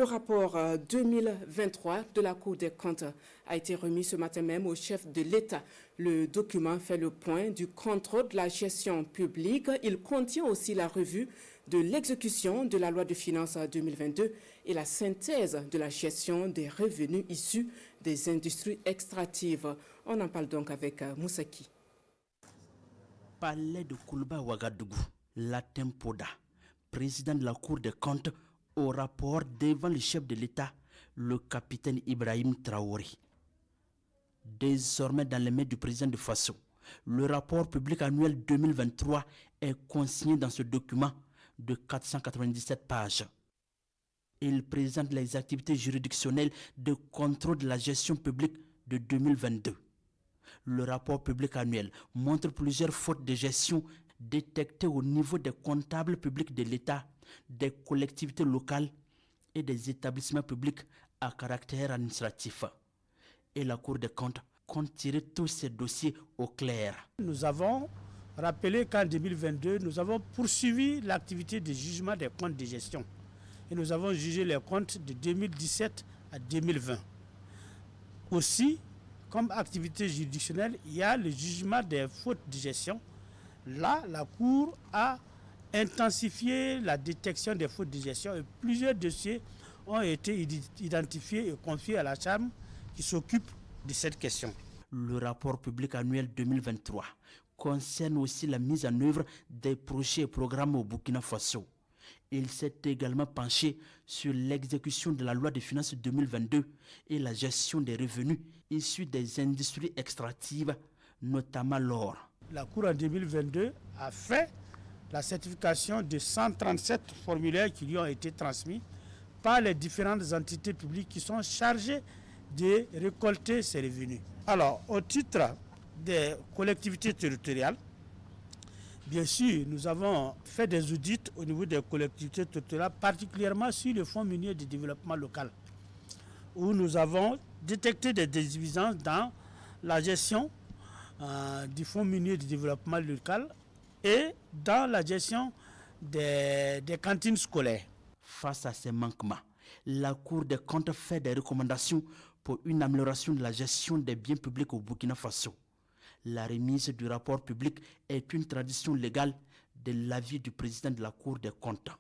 Le rapport 2023 de la Cour des comptes a été remis ce matin même au chef de l'État. Le document fait le point du contrôle de la gestion publique. Il contient aussi la revue de l'exécution de la loi de finances 2022 et la synthèse de la gestion des revenus issus des industries extractives. On en parle donc avec Moussaki. Palais de Koulba Ouagadougou, Latem Poda, président de la Cour des comptes, au rapport devant le chef de l'État, le capitaine Ibrahim Traoré. Désormais dans les mains du président de Faso, le rapport public annuel 2023 est consigné dans ce document de 497 pages. Il présente les activités juridictionnelles de contrôle de la gestion publique de 2022. Le rapport public annuel montre plusieurs fautes de gestion détectées au niveau des comptables publics de l'État, des collectivités locales et des établissements publics à caractère administratif. Et la Cour des comptes compte tirer tous ces dossiers au clair. Nous avons rappelé qu'en 2022, nous avons poursuivi l'activité de jugement des comptes de gestion. Et nous avons jugé les comptes de 2017 à 2020. Aussi, comme activité juridictionnelle, il y a le jugement des fautes de gestion. Là, la Cour a intensifié la détection des fautes de gestion et plusieurs dossiers ont été identifiés et confiés à la Chambre qui s'occupe de cette question. Le rapport public annuel 2023 concerne aussi la mise en œuvre des projets et programmes au Burkina Faso. Il s'est également penché sur l'exécution de la loi de finances 2022 et la gestion des revenus issus des industries extractives, notamment l'or. La Cour en 2022 a fait la certification de 137 formulaires qui lui ont été transmis par les différentes entités publiques qui sont chargées de récolter ces revenus. Alors, au titre des collectivités territoriales, bien sûr, nous avons fait des audits au niveau des collectivités territoriales, particulièrement sur le Fonds minier de développement local, où nous avons détecté des insuffisances dans la gestion du Fonds minier de développement local et dans la gestion des cantines scolaires. Face à ces manquements, la Cour des comptes fait des recommandations pour une amélioration de la gestion des biens publics au Burkina Faso. La remise du rapport public est une tradition légale de l'avis du président de la Cour des comptes.